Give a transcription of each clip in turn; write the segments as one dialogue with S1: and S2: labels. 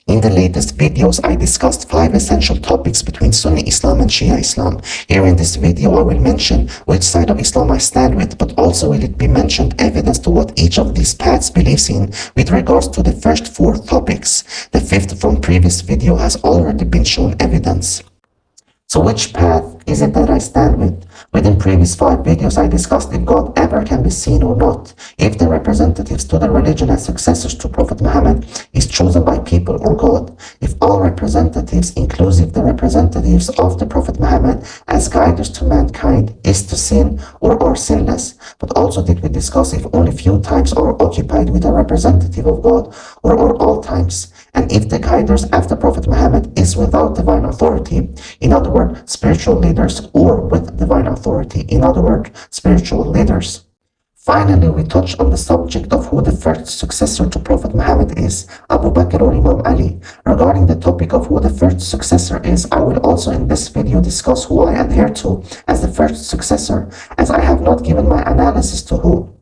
S1: In the latest videos, I discussed 5 essential topics between Sunni Islam and Shia Islam. Here in this video, I will mention which side of Islam I stand with, but also will it be mentioned evidence to what each of these paths believes in with regards to the first 4 topics. The 5th from previous video has already been shown evidence. So which path is it that I stand with? Within previous 5 videos, I discussed if God ever can be seen or not, if the representatives to the religion and successors to Prophet Muhammad is chosen by people or God, if all representatives, inclusive the representatives of the Prophet Muhammad as guiders to mankind, is to sin or are sinless. But also did we discuss if only few times are occupied with a representative of God or are all times, and if the guiders after Prophet Muhammad is without divine authority, in other words, spiritual leaders, or with divine authority, in other words, spiritual leaders. Finally, we touched on the subject of who the first successor to Prophet Muhammad is, Abu Bakr or Imam Ali. Regarding the topic of who the first successor is, I will also in this video discuss who I adhere to as the first successor, as I have not given my analysis to who.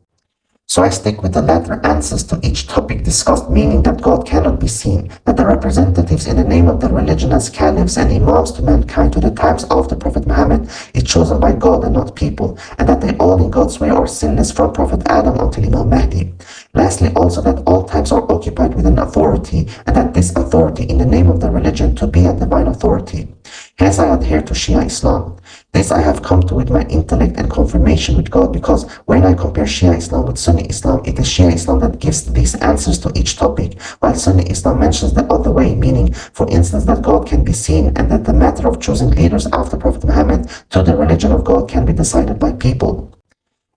S1: So I stick with the latter answers to each topic discussed, meaning that God cannot be seen, that the representatives in the name of the religion as caliphs and imams to mankind to the times of the Prophet Muhammad is chosen by God and not people, and that they all in God's way are sinless from Prophet Adam until Imam Mahdi. Lastly, also that all times are occupied with an authority, and that this authority in the name of the religion to be a divine authority. Hence I adhere to Shia Islam. This I have come to with my intellect and confirmation with God, because when I compare Shia Islam with Sunni Islam, it is Shia Islam that gives these answers to each topic, while Sunni Islam mentions the other way, meaning, for instance, that God can be seen and that the matter of choosing leaders after Prophet Muhammad to the religion of God can be decided by people.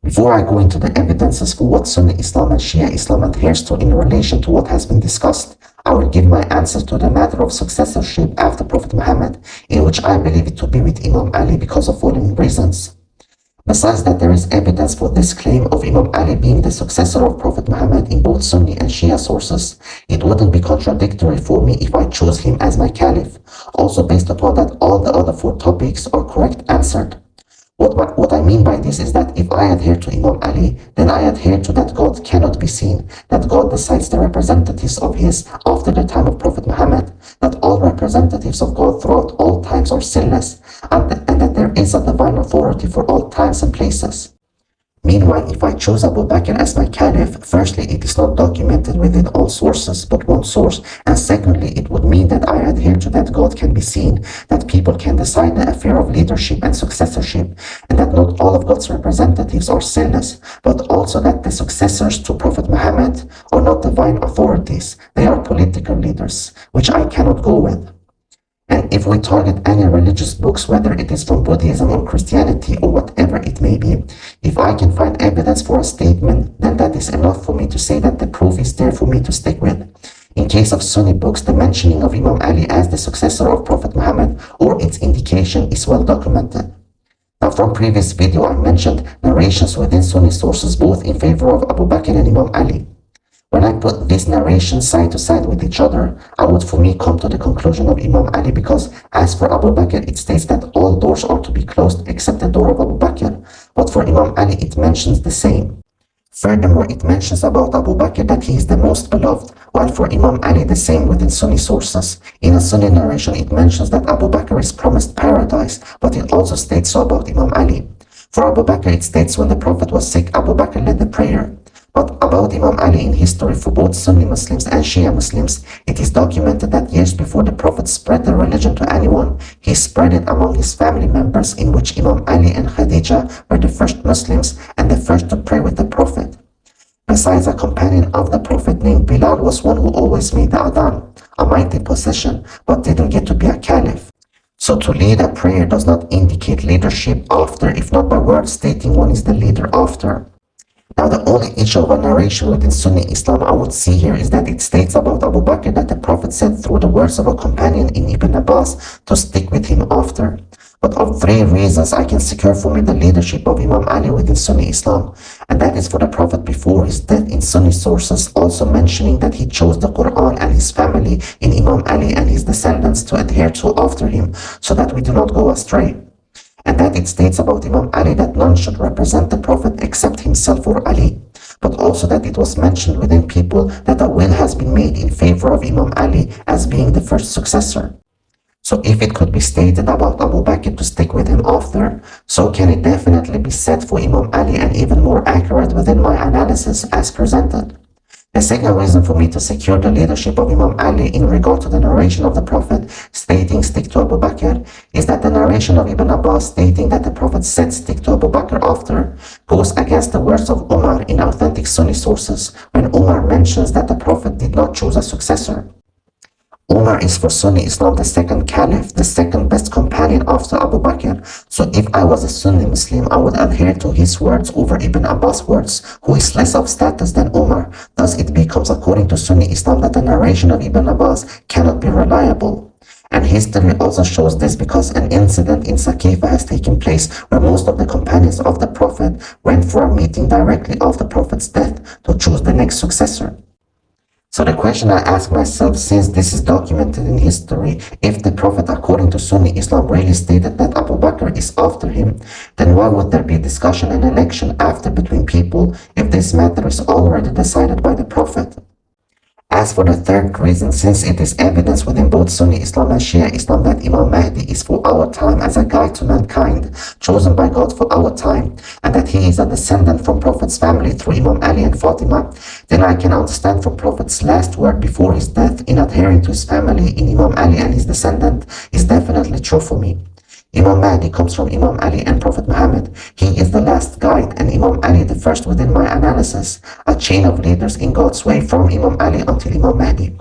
S1: Before I go into the evidences for what Sunni Islam and Shia Islam adheres to in relation to what has been discussed, I will give my answers to the matter of successorship after Prophet Muhammad, in which I believe it to be with Imam Ali because of following reasons. Besides that, there is evidence for this claim of Imam Ali being the successor of Prophet Muhammad in both Sunni and Shia sources. It wouldn't be contradictory for me if I chose him as my caliph, also based upon that all the other 4 topics are correct answered. What I mean by this is that if I adhere to Imam Ali, then I adhere to that God cannot be seen, that God decides the representatives of his after the time of Prophet Muhammad, that all representatives of God throughout all times are sinless, and that there is a divine authority for all times and places. Meanwhile, if I choose Abu Bakr as my caliph, firstly, it is not documented within all sources but one source, and secondly, it would mean that I adhere to that God can be seen, that people can decide the affair of leadership and successorship, and that not all of God's representatives are sinless, but also that the successors to Prophet Muhammad are not divine authorities, they are political leaders, which I cannot go with. And if we target any religious books, whether it is from Buddhism or Christianity or whatever it may be, if I can find evidence for a statement, then that is enough for me to say that the proof is there for me to stick with. In case of Sunni books, the mentioning of Imam Ali as the successor of Prophet Muhammad or its indication is well documented. Now, from previous video, I mentioned narrations within Sunni sources both in favor of Abu Bakr and Imam Ali. When I put these narrations side to side with each other, I would for me come to the conclusion of Imam Ali, because as for Abu Bakr, it states that all doors are to be closed except the door of Abu Bakr, but for Imam Ali it mentions the same. Furthermore, it mentions about Abu Bakr that he is the most beloved, while for Imam Ali the same within Sunni sources. In a Sunni narration it mentions that Abu Bakr is promised paradise, but it also states so about Imam Ali. For Abu Bakr it states when the Prophet was sick, Abu Bakr led the prayer. But about Imam Ali in history for both Sunni Muslims and Shia Muslims, it is documented that years before the Prophet spread the religion to anyone, he spread it among his family members, in which Imam Ali and Khadija were the first Muslims and the first to pray with the Prophet. Besides, a companion of the Prophet named Bilal was one who always made the adhan, a mighty possession, but didn't get to be a caliph. So to lead a prayer does not indicate leadership after, if not by word stating one is the leader after. Now, the only issue of a narration within Sunni Islam I would see here is that it states about Abu Bakr that the Prophet said through the words of a companion in Ibn Abbas to stick with him after. But of 3 reasons I can secure for me the leadership of Imam Ali within Sunni Islam, and that is for the Prophet before his death in Sunni sources also mentioning that he chose the Quran and his family in Imam Ali and his descendants to adhere to after him, so that we do not go astray. And that it states about Imam Ali that none should represent the Prophet except himself or Ali. but also that it was mentioned within people that a will has been made in favor of Imam Ali as being the first successor. So if it could be stated about Abu Bakr to stick with him after, so can it definitely be said for Imam Ali, and even more accurate within my analysis as presented. The second reason for me to secure the leadership of Imam Ali in regard to the narration of the Prophet stating stick to Abu Bakr is that the narration of Ibn Abbas stating that the Prophet said stick to Abu Bakr after goes against the words of Umar in authentic Sunni sources when Umar mentions that the Prophet did not choose a successor. Umar is for Sunni Islam the second caliph, the second best companion after Abu Bakr. So if I was a Sunni Muslim, I would adhere to his words over Ibn Abbas' words, who is less of status than Umar. Thus it becomes according to Sunni Islam that the narration of Ibn Abbas cannot be reliable. And history also shows this because an incident in Saqifa has taken place where most of the companions of the Prophet went for a meeting directly after the Prophet's death to choose the next successor. So the question I ask myself, since this is documented in history, if the Prophet according to Sunni Islam really stated that Abu Bakr is after him, then why would there be discussion and election after between people if this matter is already decided by the Prophet? As for the third reason, since it is evidence within both Sunni Islam and Shia Islam that Imam Mahdi is for our time as a guide to mankind, chosen by God for our time, and that he is a descendant from Prophet's family through Imam Ali and Fatima, then I can understand from Prophet's last word before his death in adhering to his family in Imam Ali and his descendant is definitely true for me. Imam Mahdi comes from Imam Ali and Prophet Muhammad. He is the last guide and Imam Ali the first within my analysis, a chain of leaders in God's way from Imam Ali until Imam Mahdi.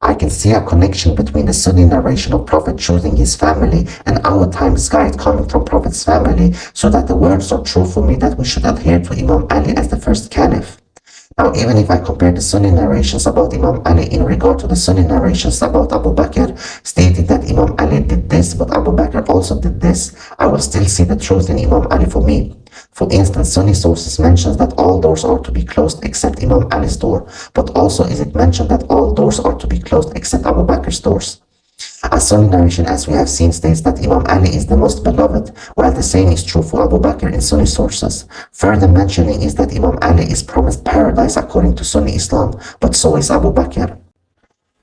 S1: I can see a connection between the Sunni narration of Prophet choosing his family and our time's guide coming from Prophet's family, so that the words are true for me that we should adhere to Imam Ali as the first caliph. Now, even if I compare the Sunni narrations about Imam Ali in regard to the Sunni narrations about Abu Bakr, stating that Imam Ali did this, but Abu Bakr also did this, I will still see the truth in Imam Ali for me. For instance, Sunni sources mentions that all doors are to be closed except Imam Ali's door, but also is it mentioned that all doors are to be closed except Abu Bakr's doors. A Sunni narration, as we have seen, states that Imam Ali is the most beloved, while the same is true for Abu Bakr in Sunni sources. Further mentioning is that Imam Ali is promised paradise according to Sunni Islam, but so is Abu Bakr.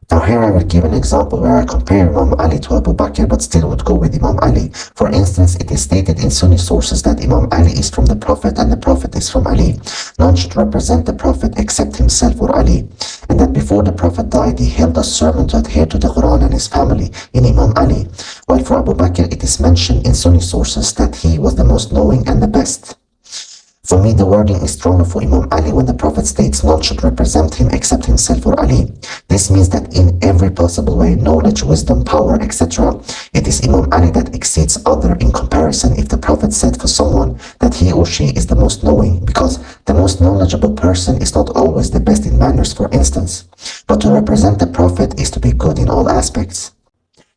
S1: Now here I will give an example where I compare Imam Ali to Abu Bakr but still would go with Imam Ali. For instance, it is stated in Sunni sources that Imam Ali is from the Prophet and the Prophet is from Ali. None should represent the Prophet except himself or Ali. And that before the Prophet died, he held a sermon to adhere to the Quran and his family in Imam Ali. While for Abu Bakr, it is mentioned in Sunni sources that he was the most knowing and the best. For me, the wording is stronger for Imam Ali when the Prophet states none should represent him except himself or Ali. This means that in every possible way, knowledge, wisdom, power, etc., it is Imam Ali that exceeds other in comparison if the Prophet said for someone that he or she is the most knowing, because the most knowledgeable person is not always the best in manners, for instance. But to represent the Prophet is to be good in all aspects.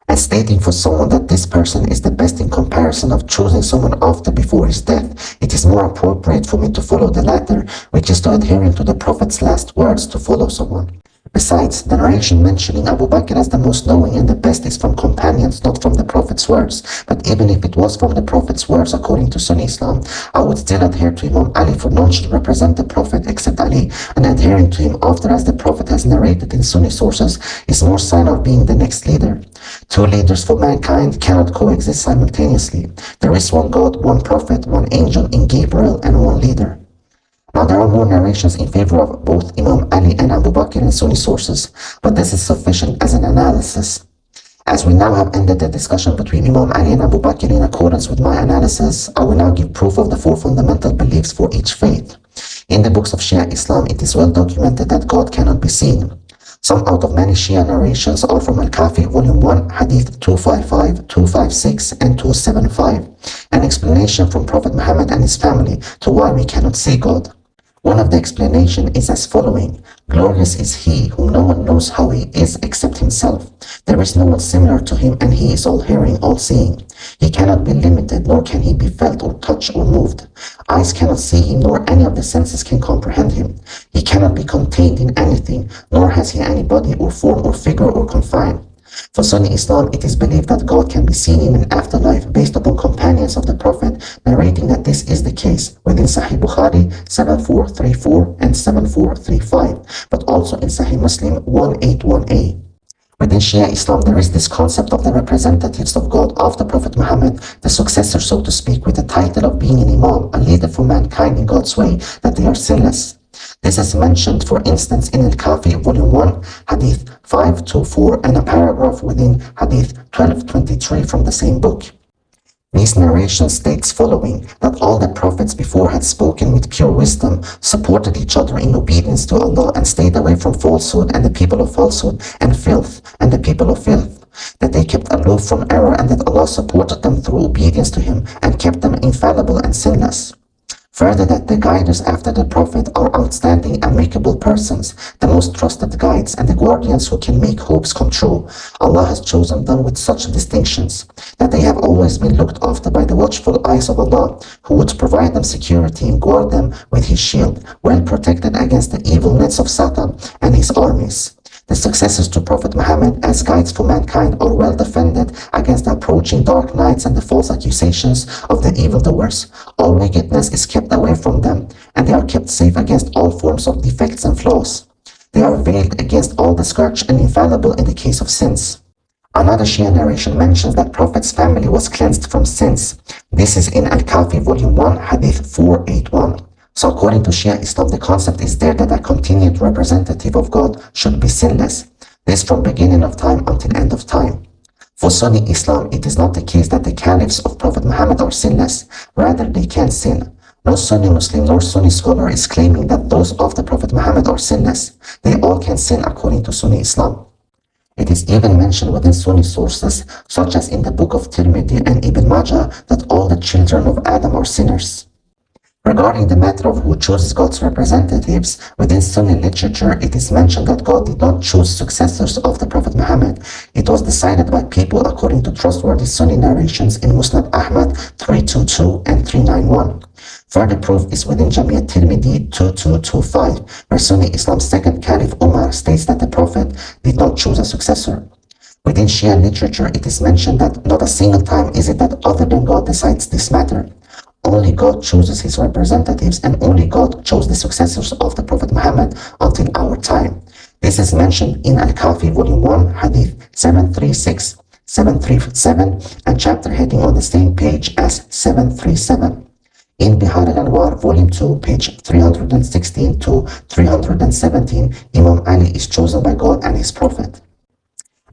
S1: And stating for someone that this person is the best in comparison of choosing someone after before his death, it is more appropriate for me to follow the latter, which is to adhering to the Prophet's last words to follow someone. Besides, the narration mentioning Abu Bakr as the most knowing and the best is from companions, not from the Prophet's words. But even if it was from the Prophet's words according to Sunni Islam, I would still adhere to Imam Ali, for none should represent the Prophet except Ali, and adhering to him after, as the Prophet has narrated in Sunni sources, is more sign of being the next leader. Two leaders for mankind cannot coexist simultaneously. There is one God, one Prophet, one angel in Gabriel, and one leader. Now, there are more narrations in favor of both Imam Ali and Abu Bakr in Sunni sources, but this is sufficient as an analysis. As we now have ended the discussion between Imam Ali and Abu Bakr in accordance with my analysis, I will now give proof of the four fundamental beliefs for each faith. In the books of Shia Islam, it is well documented that God cannot be seen. Some out of many Shia narrations are from Al-Kafi, Volume 1, Hadith 255, 256, and 275, an explanation from Prophet Muhammad and his family to why we cannot see God. One of the explanations is as following: glorious is he whom no one knows how he is except himself. There is no one similar to him, and he is all-hearing, all-seeing. He cannot be limited, nor can he be felt or touched or moved. Eyes cannot see him, nor any of the senses can comprehend him. He cannot be contained in anything, nor has he any body or form or figure or confine. For Sunni Islam, it is believed that God can be seen in an afterlife based upon companions of the Prophet narrating that this is the case within Sahih Bukhari 7434 and 7435, but also in Sahih Muslim 181a. Within Shia Islam, there is this concept of the representatives of God after Prophet Muhammad, the successor, so to speak, with the title of being an Imam, a leader for mankind in God's way, that they are sinless. This is mentioned, for instance, in Al-Kafi, Volume 1, Hadith 524, and a paragraph within Hadith 1223 from the same book. These narrations states following that all the prophets before had spoken with pure wisdom, supported each other in obedience to Allah, and stayed away from falsehood and the people of falsehood, and filth and the people of filth, that they kept aloof from error, and that Allah supported them through obedience to Him and kept them infallible and sinless. Further, that the guiders after the Prophet are outstanding, amicable persons, the most trusted guides and the guardians who can make hopes come true. Allah has chosen them with such distinctions that they have always been looked after by the watchful eyes of Allah, who would provide them security and guard them with His shield, well protected against the evil nets of Satan and his armies. The successors to Prophet Muhammad as guides for mankind are well defended against the approaching dark nights and the false accusations of the evildoers. All wickedness is kept away from them, and they are kept safe against all forms of defects and flaws. They are veiled against all the scourge and infallible in the case of sins. Another Shia narration mentions that Prophet's family was cleansed from sins. This is in Al-Kafi, Volume 1, Hadith 481. So according to Shia Islam, the concept is there that a continued representative of God should be sinless. This from beginning of time until end of time. For Sunni Islam, it is not the case that the caliphs of Prophet Muhammad are sinless. Rather, they can sin. No Sunni Muslim nor Sunni scholar is claiming that those of the Prophet Muhammad are sinless. They all can sin according to Sunni Islam. It is even mentioned within Sunni sources, such as in the book of Tirmidhi and Ibn Majah, that all the children of Adam are sinners. Regarding the matter of who chooses God's representatives, within Sunni literature, it is mentioned that God did not choose successors of the Prophet Muhammad. It was decided by people according to trustworthy Sunni narrations in Musnad Ahmad 322 and 391. Further proof is within Jami' al-Tirmidhi 2225, where Sunni Islam's second Caliph Umar states that the Prophet did not choose a successor. Within Shia literature, it is mentioned that not a single time is it that other than God decides this matter. Only God chooses His representatives, and only God chose the successors of the Prophet Muhammad until our time. This is mentioned in Al-Kafi, Volume 1, Hadith 736, 737, and chapter heading on the same page as 737. In Bihar al-Anwar, Volume 2, page 316 to 317, Imam Ali is chosen by God and His Prophet.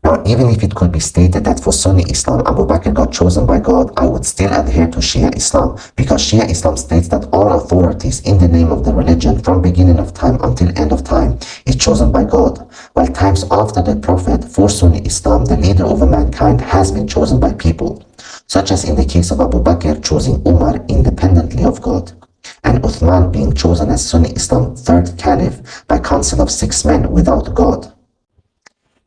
S1: Now, even if it could be stated that for Sunni Islam, Abu Bakr got chosen by God, I would still adhere to Shia Islam, because Shia Islam states that all authorities in the name of the religion from beginning of time until end of time is chosen by God, while times after the Prophet, for Sunni Islam, the leader of mankind has been chosen by people, such as in the case of Abu Bakr choosing Umar independently of God, and Uthman being chosen as Sunni Islam third caliph by council of 6 men without God.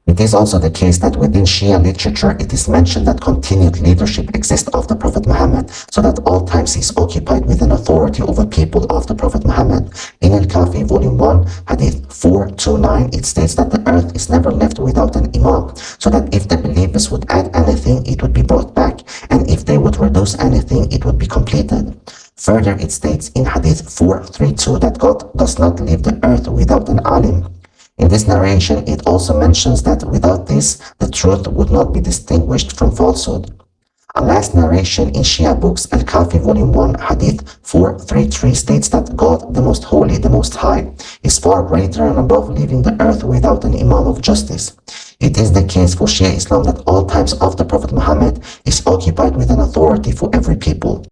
S1: It is also the case that within Shia literature, it is mentioned that continued leadership exists of the Prophet Muhammad, so that all times he is occupied with an authority over people of the Prophet Muhammad. In Al-Kafi, Volume 1, Hadith 429, it states that the earth is never left without an Imam, so that if the believers would add anything, it would be brought back, and if they would reduce anything, it would be completed. Further, it states in Hadith 432 that God does not leave the earth without an alim. In this narration, it also mentions that without this, the truth would not be distinguished from falsehood. A last narration in Shia books, Al-Kafi Volume 1, Hadith 433 states that God, the Most Holy, the Most High, is far greater and above leaving the earth without an Imam of justice. It is the case for Shia Islam that all times of the Prophet Muhammad is occupied with an authority for every people.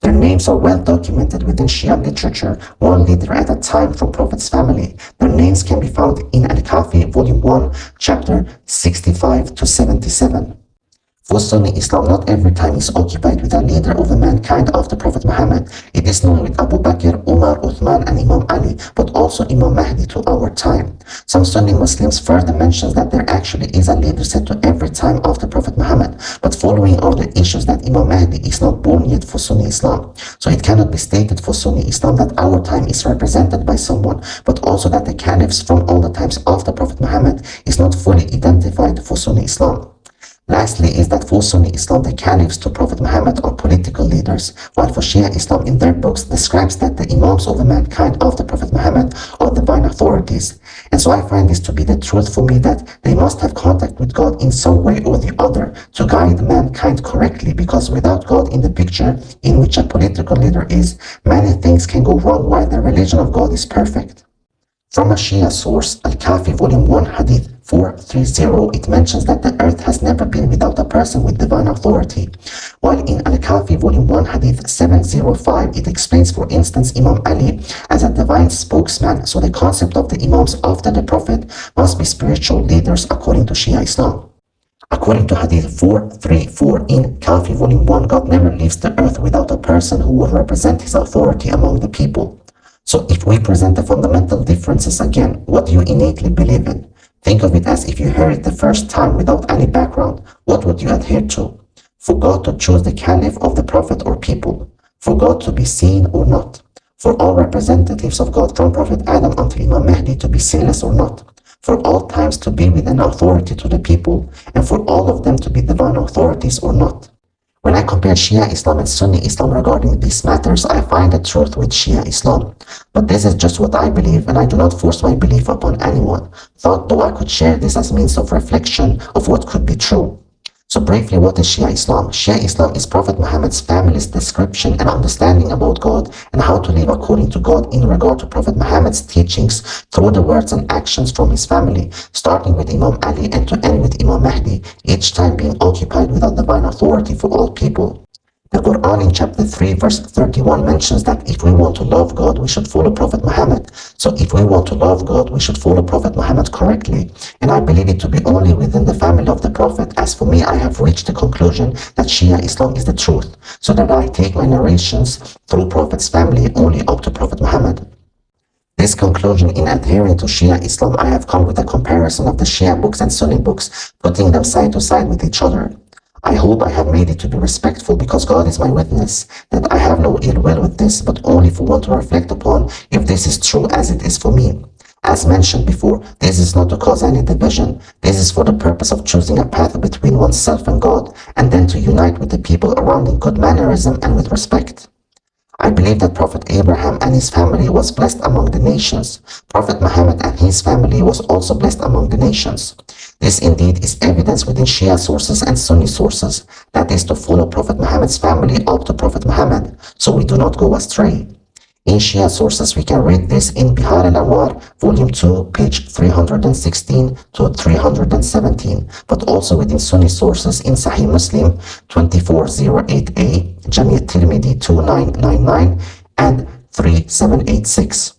S1: Their names are well documented within Shia literature, one leader at a time from Prophet's family. Their names can be found in Al-Kafi, Volume 1, Chapter 65 to 77. For Sunni Islam, not every time is occupied with a leader of the mankind after Prophet Muhammad. It is known with Abu Bakr, Umar, Uthman, and Imam Ali, but also Imam Mahdi to our time. Some Sunni Muslims further mention that there actually is a leader set to every time after Prophet Muhammad, but following are the issues that Imam Mahdi is not born yet for Sunni Islam. So it cannot be stated for Sunni Islam that our time is represented by someone, but also that the caliphs from all the times after Prophet Muhammad is not fully identified for Sunni Islam. Lastly is that for Sunni Islam, the caliphs to Prophet Muhammad are political leaders, while for Shia Islam in their books describes that the imams of the mankind after Prophet Muhammad are divine authorities. And so I find this to be the truth for me, that they must have contact with God in some way or the other to guide mankind correctly, because without God in the picture in which a political leader is, many things can go wrong while the religion of God is perfect. From a Shia source, Al-Kafi Volume 1 Hadith 430, it mentions that the earth has never been without a person with divine authority. While in Al-Kafi Volume 1 Hadith 705, it explains, for instance, Imam Ali as a divine spokesman. So the concept of the Imams after the Prophet must be spiritual leaders according to Shia Islam. According to Hadith 434 in Kafi Volume 1, God never leaves the earth without a person who will represent his authority among the people. So if we present the fundamental differences again, what do you innately believe in? Think of it as if you heard it the first time without any background. What would you adhere to? For God to choose the caliph of the prophet or people? For God to be seen or not? For all representatives of God from Prophet Adam until Imam Mahdi to be sinless or not? For all times to be within authority to the people, and for all of them to be divine authorities or not? When I compare Shia Islam and Sunni Islam regarding these matters, I find the truth with Shia Islam. But this is just what I believe, and I do not force my belief upon anyone. Thought though I could share this as means of reflection of what could be true. So briefly, what is Shia Islam? Shia Islam is Prophet Muhammad's family's description and understanding about God and how to live according to God in regard to Prophet Muhammad's teachings through the words and actions from his family, starting with Imam Ali and to end with Imam Mahdi, each time being occupied with a divine authority for all people. The Quran in chapter 3 verse 31 mentions that if we want to love God, we should follow Prophet Muhammad. So if we want to love God, we should follow Prophet Muhammad correctly. And I believe it to be only within the family of the Prophet. As for me, I have reached the conclusion that Shia Islam is the truth, so that I take my narrations through Prophet's family only up to Prophet Muhammad. This conclusion, in adhering to Shia Islam, I have come with a comparison of the Shia books and Sunni books, putting them side to side with each other. I hope I have made it to be respectful, because God is my witness that I have no ill will with this, but only for one to reflect upon if this is true as it is for me. As mentioned before, this is not to cause any division. This is for the purpose of choosing a path between oneself and God, and then to unite with the people around in good mannerism and with respect. I believe that Prophet Abraham and his family was blessed among the nations. Prophet Muhammad and his family was also blessed among the nations. This indeed is evidence within Shia sources and Sunni sources, that is to follow Prophet Muhammad's family up to Prophet Muhammad, so we do not go astray. In Shia sources, we can read this in Bihar al-Anwar, volume 2, page 316 to 317, but also within Sunni sources in Sahih Muslim 2408a, Jami' al-Tirmidhi 2999, and 3786.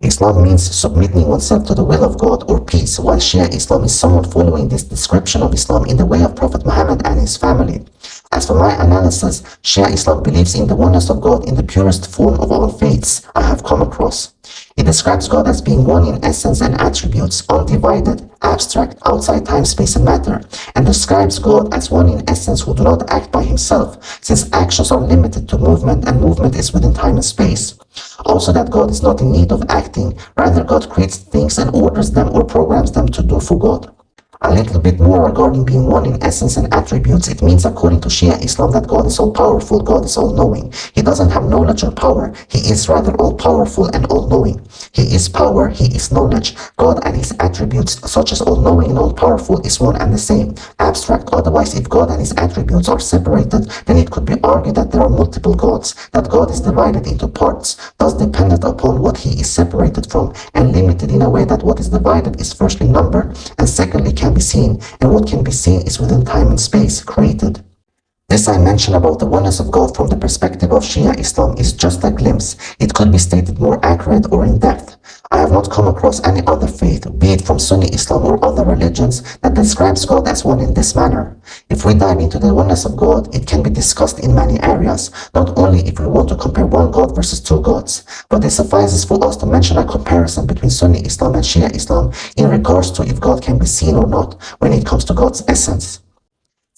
S1: Islam means submitting oneself to the will of God or peace, while Shia Islam is somewhat following this description of Islam in the way of Prophet Muhammad and his family. As for my analysis, Shia Islam believes in the oneness of God in the purest form of all faiths I have come across. It describes God as being one in essence and attributes, undivided, abstract, outside time, space, and matter, and describes God as one in essence who do not act by himself, since actions are limited to movement, and movement is within time and space. Also that God is not in need of acting, rather God creates things and orders them or programs them to do for God. A little bit more regarding being one in essence and attributes. It means, according to Shia Islam, that God is all-powerful, God is all-knowing. He doesn't have knowledge or power. He is rather all-powerful and all-knowing. He is power, he is knowledge. God and his attributes, such as all-knowing and all-powerful, is one and the same, abstract. Otherwise, if God and his attributes are separated, then it could be argued that there are multiple gods, that God is divided into parts, thus dependent upon what he is separated from, and limited in a way that what is divided is firstly numbered, and secondly can be seen, and what can be seen is within time and space, created. This I mention about the oneness of God from the perspective of Shia Islam is just a glimpse. It could be stated more accurate or in depth. I have not come across any other faith, be it from Sunni Islam or other religions, that describes God as one in this manner. If we dive into the oneness of God, it can be discussed in many areas, not only if we want to compare one God versus two gods, but it suffices for us to mention a comparison between Sunni Islam and Shia Islam in regards to if God can be seen or not when it comes to God's essence.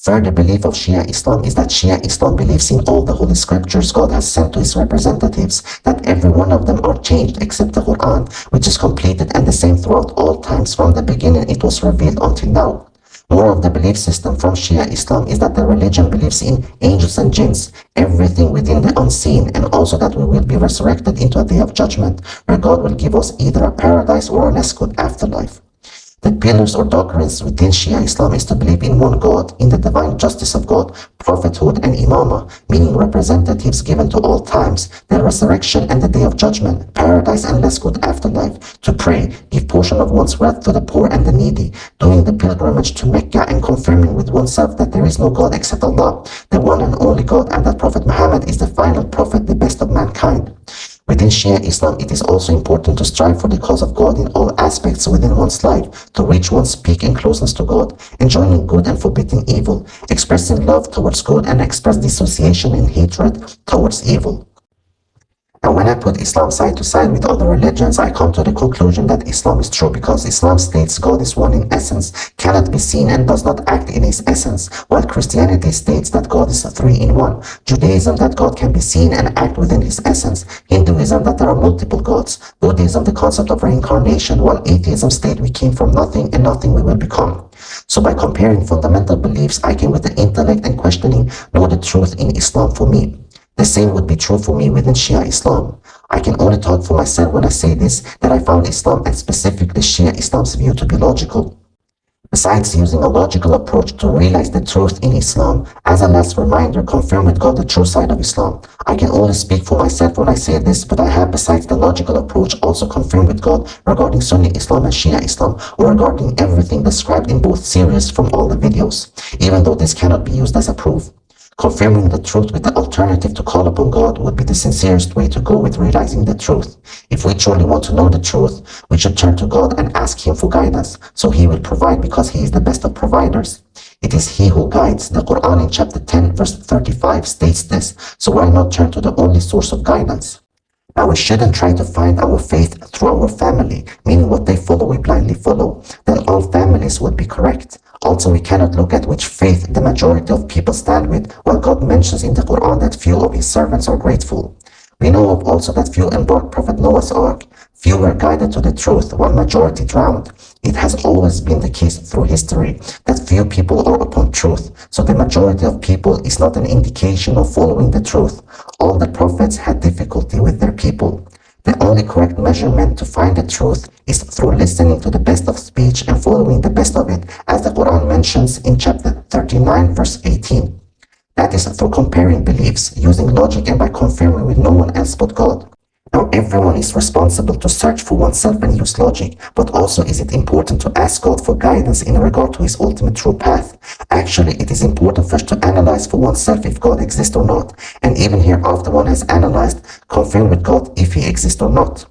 S1: Further belief of Shia Islam is that Shia Islam believes in all the holy scriptures God has sent to his representatives, that every one of them are changed except the Quran, which is completed and the same throughout all times from the beginning it was revealed until now. More of the belief system from Shia Islam is that the religion believes in angels and jinns, everything within the unseen, and also that we will be resurrected into a day of judgment, where God will give us either a paradise or a less good afterlife. The pillars or doctrines within Shia Islam is to believe in one God, in the divine justice of God, prophethood and imamah, meaning representatives given to all times, the resurrection and the day of judgment, paradise and less good afterlife, to pray, give portion of one's wealth to the poor and the needy, doing the pilgrimage to Mecca and confirming with oneself that there is no God except Allah, the one and only God, and that Prophet Muhammad is the final prophet, the best of mankind. Within Shia Islam, it is also important to strive for the cause of God in all aspects within one's life, to reach one's peak in closeness to God, enjoying good and forbidding evil, expressing love towards good and express dissociation and hatred towards evil. And when I put Islam side to side with other religions, I come to the conclusion that Islam is true because Islam states God is one in essence, cannot be seen and does not act in his essence, while Christianity states that God is three in one, Judaism that God can be seen and act within his essence, Hinduism that there are multiple gods, Buddhism the concept of reincarnation, while atheism states we came from nothing and nothing we will become. So by comparing fundamental beliefs, I can with the intellect and questioning know the truth in Islam for me. The same would be true for me within Shia Islam. I can only talk for myself when I say this, that I found Islam and specifically Shia Islam's view to be logical. Besides using a logical approach to realize the truth in Islam, as a last reminder, confirm with God the true side of Islam. I can only speak for myself when I say this, but I have besides the logical approach also confirmed with God regarding Sunni Islam and Shia Islam, or regarding everything described in both series from all the videos, even though this cannot be used as a proof. Confirming the truth with the alternative to call upon God would be the sincerest way to go with realizing the truth. If we truly want to know the truth, we should turn to God and ask Him for guidance, so He will provide because He is the best of providers. It is He who guides. The Quran in chapter 10 verse 35 states this, so why not turn to the only source of guidance? Now we shouldn't try to find our faith through our family, meaning what they follow we blindly follow. Then all families would be correct. Also, we cannot look at which faith the majority of people stand with, while God mentions in the Quran that few of His servants are grateful. We know of also that few embarked Prophet Noah's ark. Few were guided to the truth, while majority drowned. It has always been the case through history that few people are upon truth, so the majority of people is not an indication of following the truth. All the prophets had difficulty with their people. The only correct measurement to find the truth is through listening to the best of speech and following the best of it, as the Quran mentions in chapter 39 verse 18. That is through comparing beliefs, using logic and by confirming with no one else but God. Now everyone is responsible to search for oneself and use logic, but also is it important to ask God for guidance in regard to His ultimate true path? Actually, it is important first to analyze for oneself if God exists or not, and even here after one has analyzed, confirm with God if He exists or not.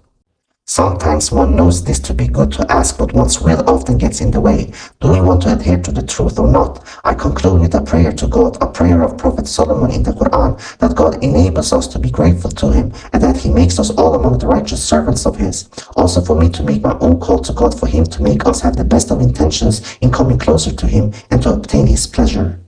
S1: Sometimes one knows this to be good to ask, but one's will often gets in the way. Do we want to adhere to the truth or not? I conclude with a prayer to God, a prayer of Prophet Solomon in the Quran, that God enables us to be grateful to Him, and that He makes us all among the righteous servants of His. Also for me to make my own call to God for Him to make us have the best of intentions in coming closer to Him and to obtain His pleasure.